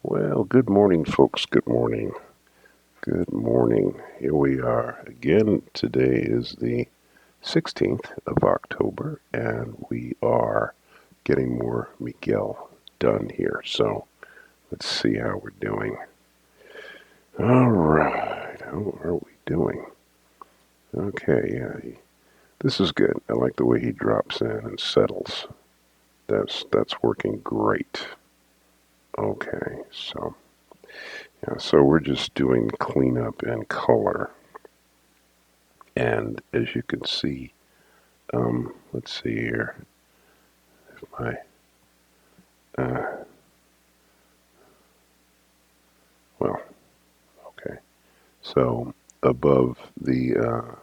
Well, good morning, folks. Good morning. Good morning. Here we are again. Today is the 16th of October, and we are getting more Miguel done here. So let's see how we're doing. All right. How are we doing? Okay, yeah. This is good. I like the way he drops in and settles. That's working great. Okay, so yeah, so we're just doing cleanup and color. And as you can see, let's see here. If my uh, well, okay. So above the,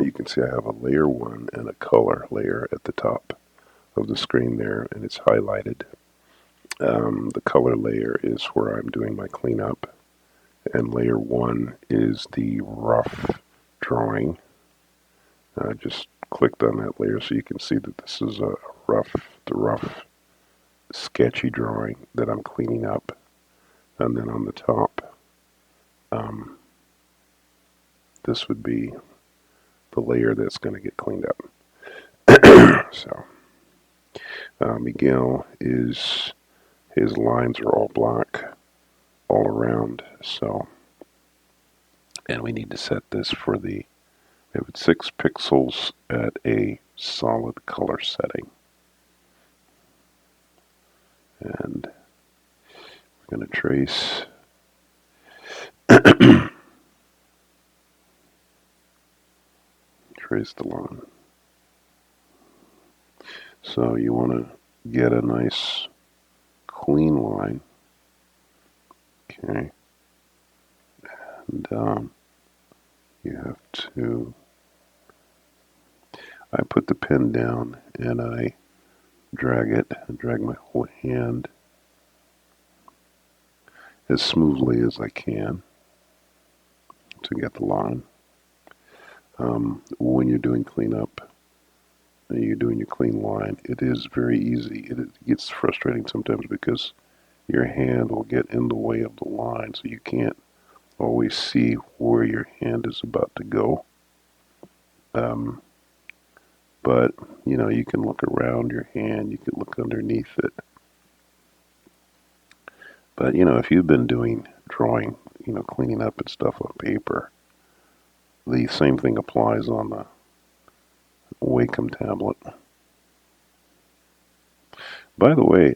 you can see I have a layer one and a color layer at the top of the screen there, and it's highlighted. The color layer is where I'm doing my cleanup, and layer one is the rough drawing. I just clicked on that layer so you can see that this is the rough sketchy drawing that I'm cleaning up. And then on the top, um, this would be the layer that's going to get cleaned up. So Miguel is, his lines are all black all around. So, and we need to set this for we have 6 pixels at a solid color setting. And we're going to trace. Trace the line. So you want to get a nice clean line. Okay. And you have to, I put the pen down and I drag my whole hand as smoothly as I can to get the line. When you're doing cleanup and you're doing your clean line, it is very easy. It gets frustrating sometimes because your hand will get in the way of the line, so you can't always see where your hand is about to go. Um, but you know, you can look around your hand, you can look underneath it. But you know, if you've been doing drawing, you know, cleaning up and stuff on paper, the same thing applies on the Wacom tablet. By the way,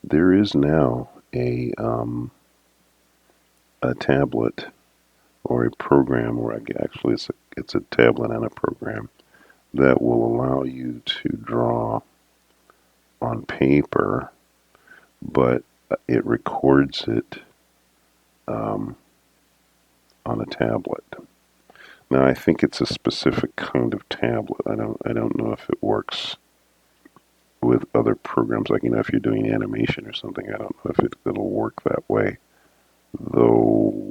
there is now a tablet or a program, or actually it's a tablet and a program that will allow you to draw on paper, but it records it um, on a tablet. Now I think it's a specific kind of tablet. I don't know if it works with other programs, like, you know, if you're doing animation or something. I don't know if it'll work that way, though.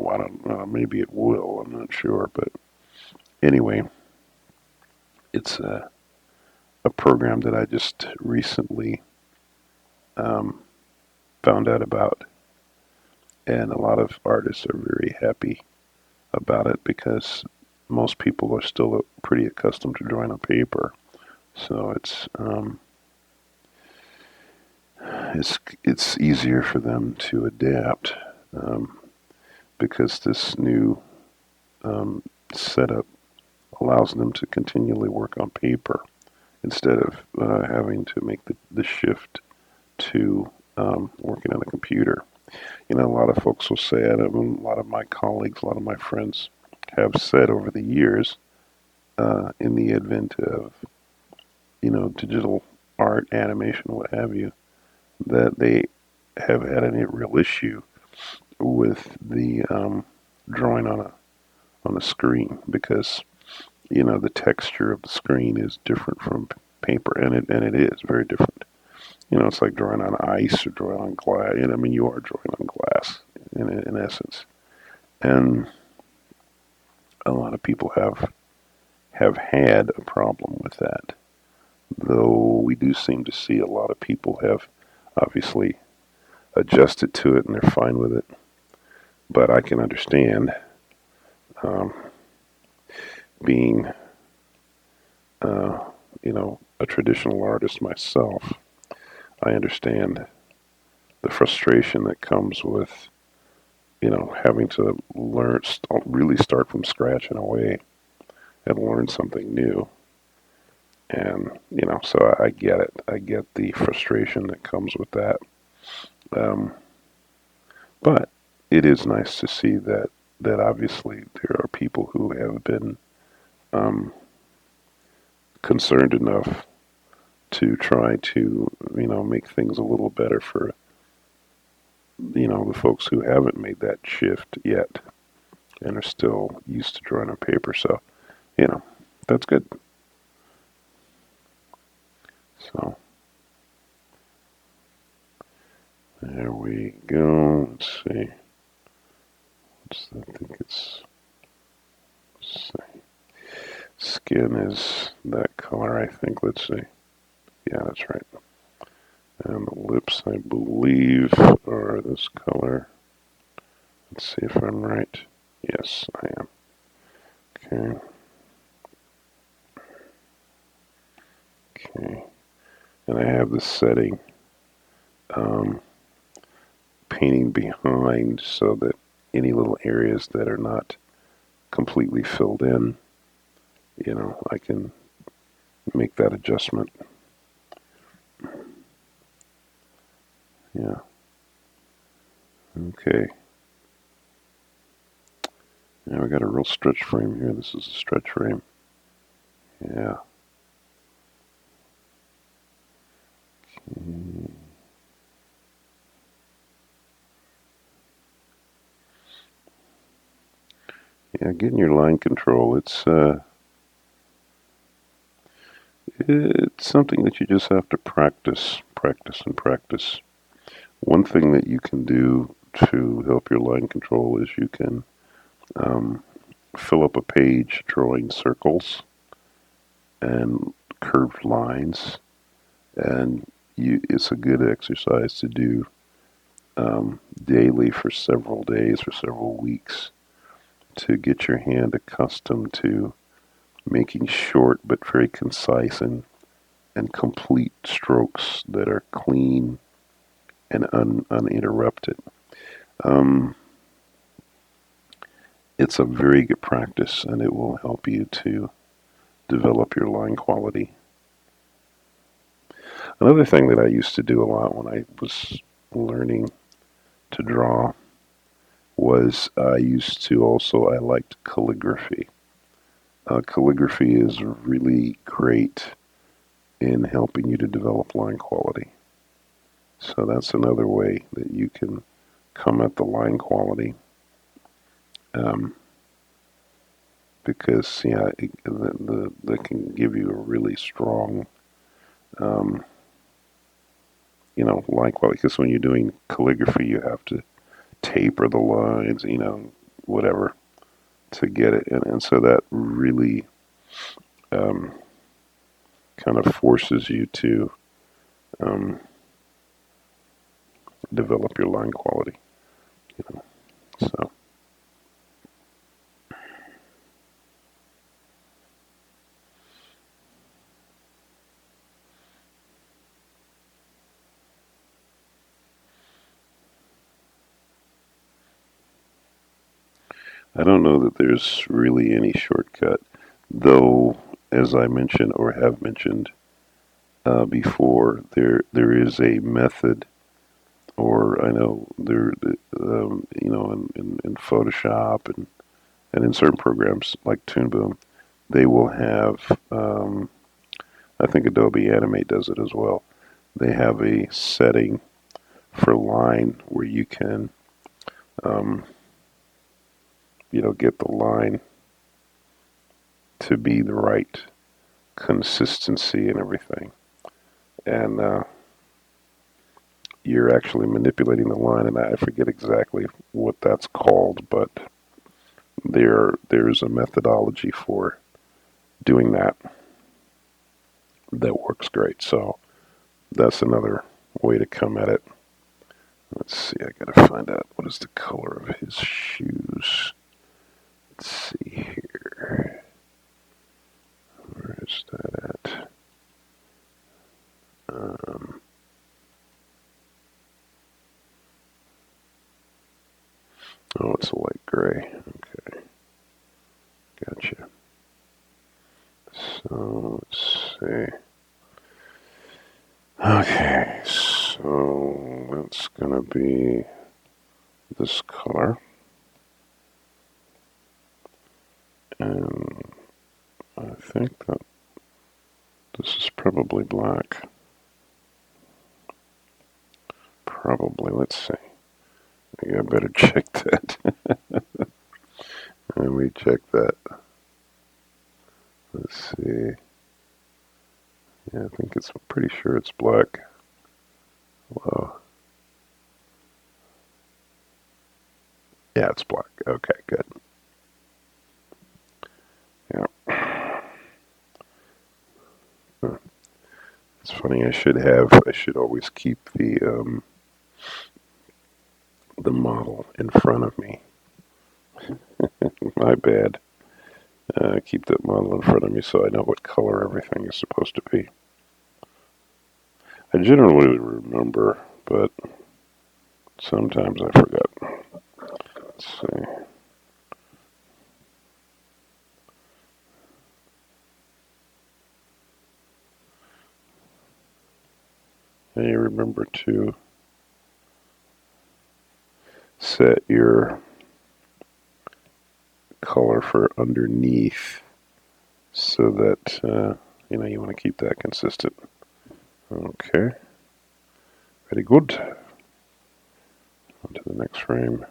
I don't know, maybe it will, I'm not sure. But anyway, it's a program that I just recently um, found out about, and a lot of artists are very happy about it because most people are still pretty accustomed to drawing on paper. So it's easier for them to adapt, um, because this new setup allows them to continually work on paper instead of having to make the shift to working on a computer. You know, a lot of folks will say it. I mean, a lot of my colleagues, a lot of my friends have said over the years, in the advent of, you know, digital art, animation, what have you, that they have had a real issue with the drawing on a screen because, you know, the texture of the screen is different from paper, and it is very different. You know, it's like drawing on ice or drawing on glass. You know, I mean, you are drawing on glass in essence, and a lot of people have had a problem with that. Though we do seem to see a lot of people have obviously adjusted to it and they're fine with it. But I can understand um, being, uh, a traditional artist myself. I understand the frustration that comes with, having to really start from scratch in a way and learn something new. And, so I get it. I get the frustration that comes with that. Um, but it is nice to see that obviously there are people who have been um, concerned enough to try to, make things a little better for, the folks who haven't made that shift yet and are still used to drawing on paper. So, you know, that's good. So, there we go. Let's see. I think let's see. Skin is that color, I think. Let's see. Yeah, that's right. And the lips, I believe, are this color. Let's see if I'm right. Yes, I am. Okay. Okay. And I have the setting, um, painting behind so that any little areas that are not completely filled in, I can make that adjustment. Yeah. Okay. Now we got a real stretch frame here. This is a stretch frame. Yeah. Okay. Yeah, getting your line control, it's something that you just have to practice and practice. One thing that you can do to help your line control is you can um, fill up a page drawing circles and curved lines, and it's a good exercise to do daily for several days, for several weeks, to get your hand accustomed to making short but very concise and complete strokes that are clean and uninterrupted. Um, it's a very good practice, and it will help you to develop your line quality. Another thing that I used to do a lot when I was learning to draw was I liked calligraphy. Calligraphy is really great in helping you to develop line quality. So that's another way that you can come at the line quality. Um, because that can give you a really strong, um, line quality. Because when you're doing calligraphy, you have to taper the lines, whatever, to get it, and so that really um, kind of forces you to um, develop your line quality. You know, so. I don't know that there's really any shortcut, though, as I mentioned or have mentioned before, there is a method, or I know in Photoshop and in certain programs like Toon Boom, they will have, I think Adobe Animate does it as well. They have a setting for line where you can, um, get the line to be the right consistency and everything. And you're actually manipulating the line, and I forget exactly what that's called, but there's a methodology for doing that that works great. So that's another way to come at it. Let's see, I gotta find out what is the color of his shoes. Let's see here. Where is that at? Oh, it's a light gray. Okay, gotcha. So, let's see. Okay, so that's gonna be this color. And I think that this is probably black. Probably, let's see. I better check that. Let me check that. Let's see. Yeah, I think I'm pretty sure it's black. Wow. Yeah, it's black. Okay, good. Yeah. It's funny. I should always keep the model in front of me. My bad. Keep that model in front of me so I know what color everything is supposed to be. I generally remember, but sometimes I forget. Let's see. And you remember to set your color for underneath so that you want to keep that consistent. Okay, very good. On to the next frame.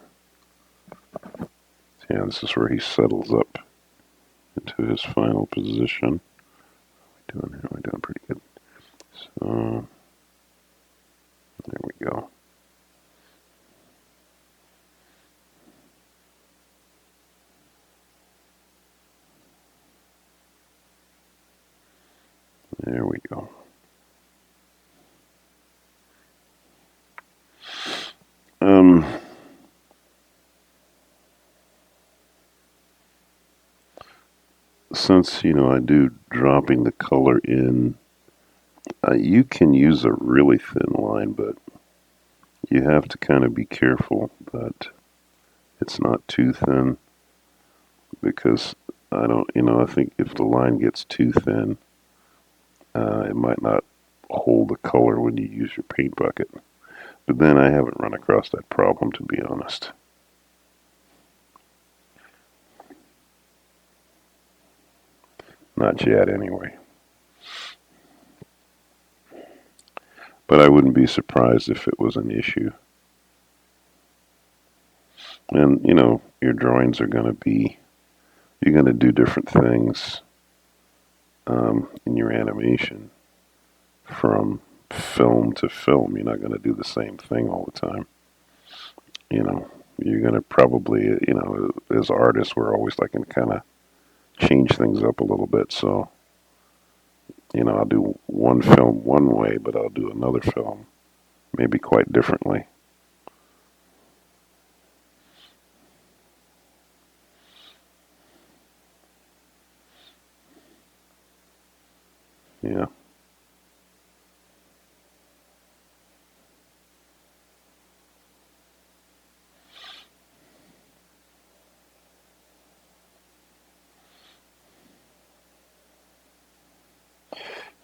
Yeah, this is where he settles up into his final position. We're doing pretty good. So there we go. There we go. Since I do dropping the color in, you can use a really thin line, but you have to kind of be careful that it's not too thin, because I think if the line gets too thin, it might not hold the color when you use your paint bucket. But then I haven't run across that problem, to be honest. Not yet, anyway. But I wouldn't be surprised if it was an issue. And, your drawings are going to be, you're going to do different things in your animation from film to film. You're not going to do the same thing all the time. You're going to probably, as artists, we're always like to kind of change things up a little bit. So, I'll do one film one way, but I'll do another film maybe quite differently. Yeah.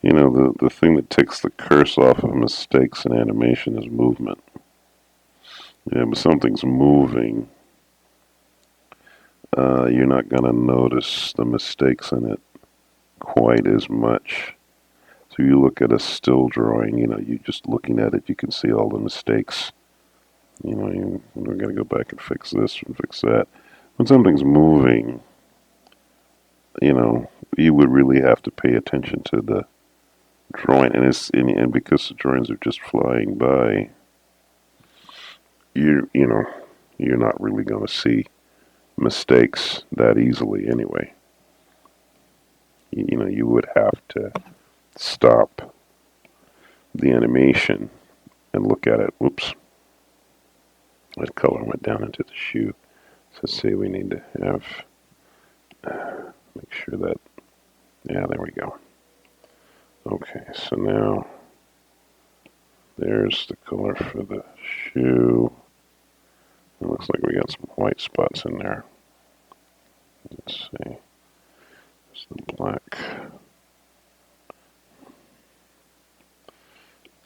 The thing that takes the curse off of mistakes in animation is movement. Yeah, but something's moving, you're not going to notice the mistakes in it quite as much. So you look at a still drawing, you just looking at it, you can see all the mistakes. We're going to go back and fix this and fix that. When something's moving, you would really have to pay attention to the drawing, and because the drawings are just flying by, you're not really going to see mistakes that easily anyway. You would have to stop the animation and look at it. Whoops, that color went down into the shoe. So say we need to have, make sure that, yeah, there we go. Okay, so now there's the color for the shoe. It looks like we got some white spots in there. Let's see. There's the black.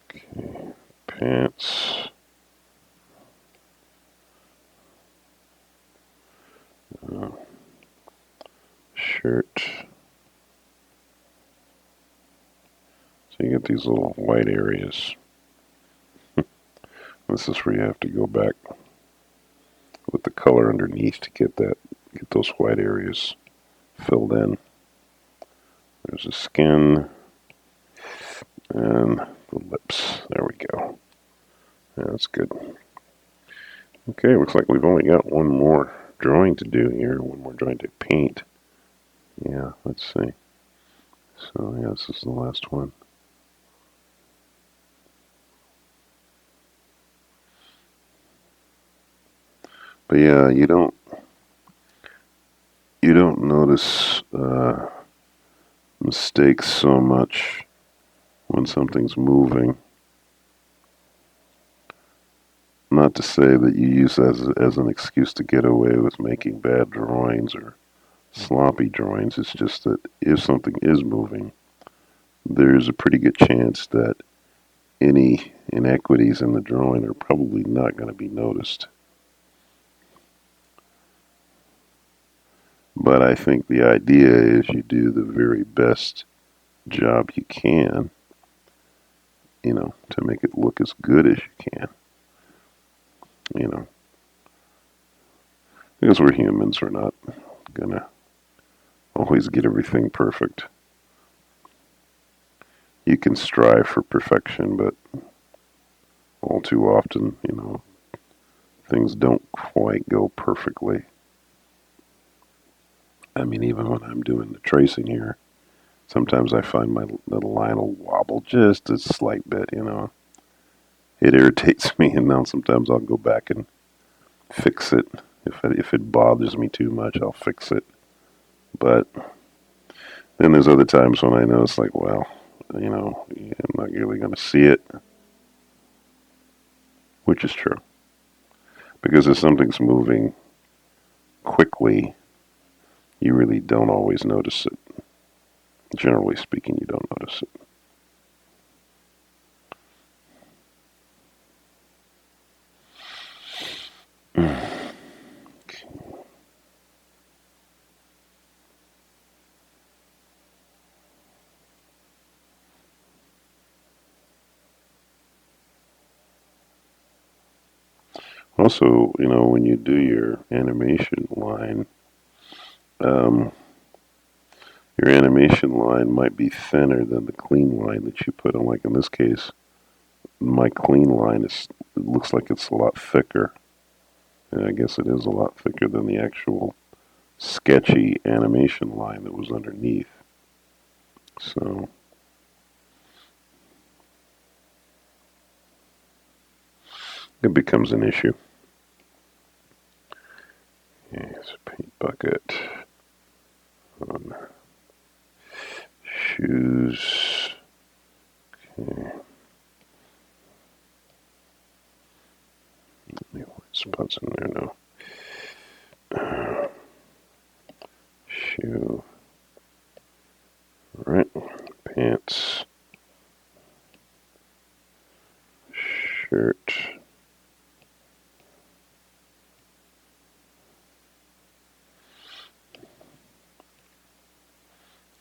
Okay, pants. Shirt. So you get these little white areas. This is where you have to go back with the color underneath to get those white areas filled in. There's the skin and the lips. There we go. Yeah, that's good. Okay, looks like we've only got one more drawing to do here. One more drawing to paint. Yeah, let's see. So yeah, this is the last one. But yeah, you don't notice mistakes so much when something's moving. Not to say that you use that as an excuse to get away with making bad drawings or sloppy drawings. It's just that if something is moving, there's a pretty good chance that any inequities in the drawing are probably not going to be noticed. But I think the idea is you do the very best job you can, to make it look as good as you can, because we're humans, we're not gonna always get everything perfect. You can strive for perfection, but all too often, things don't quite go perfectly. I mean, even when I'm doing the tracing here, sometimes I find my little line will wobble just a slight bit, It irritates me, and now sometimes I'll go back and fix it. If it bothers me too much, I'll fix it. But then there's other times when I know it's like, well, I'm not really going to see it, which is true. Because if something's moving quickly, you really don't always notice it. Generally speaking, you don't notice it. Also, when you do your animation line, your animation line might be thinner than the clean line that you put on. Like in this case, my clean line it looks like it's a lot thicker. And I guess it is a lot thicker than the actual sketchy animation line that was underneath. So it becomes an issue. Okay, so paint bucket on shoes. Okay. Any white spots in there now? Shoe. All right. Pants. Shirt.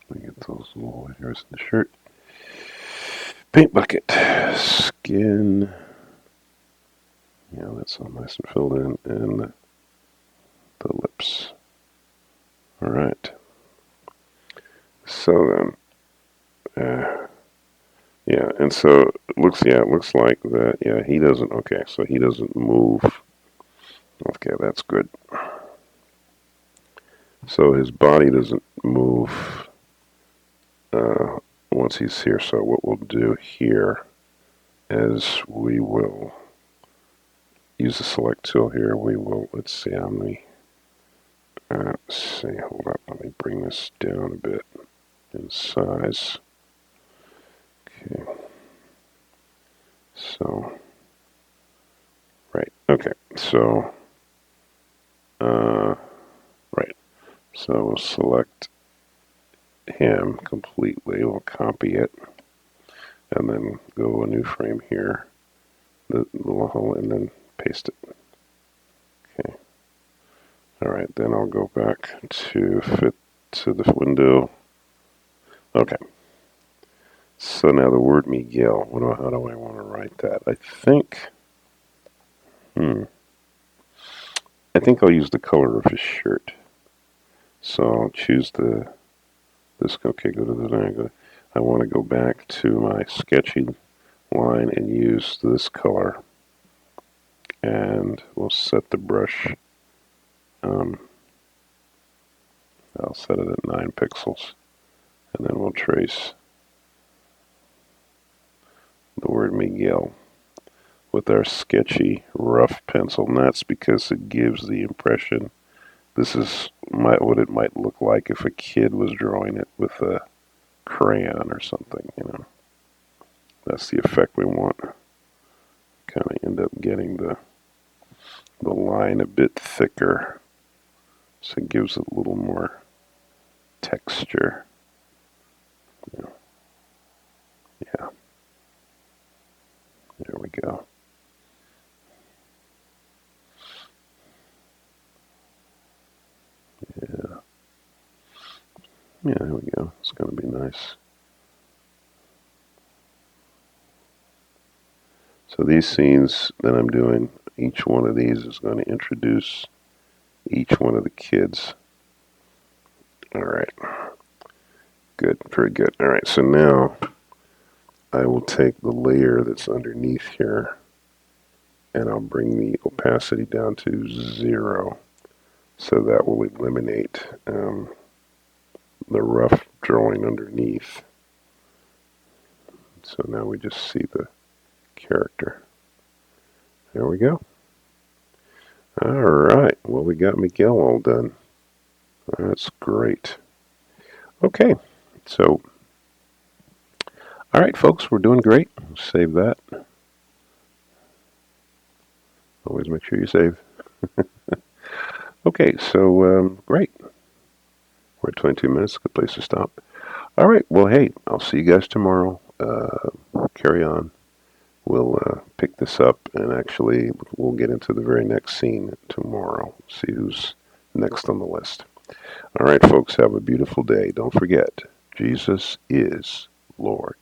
Let me get those little hairs in the shirt. Paint bucket. Skin. Yeah, that's all nice and filled in. And the lips. All right. So then, yeah, and so it looks like that. Yeah, he doesn't. Okay, so he doesn't move. Okay, that's good. So his body doesn't move once he's here. So what we'll do here as we will use the select tool here, we will, let's see how many, let's see, hold up, let me bring this down a bit in size. Okay, so, right, okay, so, right, so we'll select him completely, we'll copy it, and then go a new frame here, the little hole, and then paste it. Okay. Alright, then I'll go back to fit to the window. Okay. So now the word Miguel, how do I want to write that? I think I'll use the color of his shirt. So I'll choose this, okay, go to the diagonal. I want to go back to my sketchy line and use this color. And we'll set the brush, I'll set it at 9 pixels. And then we'll trace the word Miguel with our sketchy rough pencil, and that's because it gives the impression this is what it might look like if a kid was drawing it with a crayon or something, you know. That's the effect we want. Kind of end up getting the line a bit thicker, so it gives it a little more texture. Yeah. There we go. Yeah. Yeah, there we go. It's going to be nice. So these scenes that I'm doing, each one of these is going to introduce each one of the kids. All right. Good. Very good. All right. So now I will take the layer that's underneath here and I'll bring the opacity down to 0. So that will eliminate the rough drawing underneath. So now we just see the character. There we go. All right. Well, we got Miguel all done. That's great. Okay. So, all right, folks, we're doing great. Save that. Always make sure you save. Okay, so great. We're at 22 minutes. Good place to stop. All right. Well, hey, I'll see you guys tomorrow. Carry on. We'll pick this up, and actually, we'll get into the very next scene tomorrow. See who's next on the list. All right, folks, have a beautiful day. Don't forget, Jesus is Lord.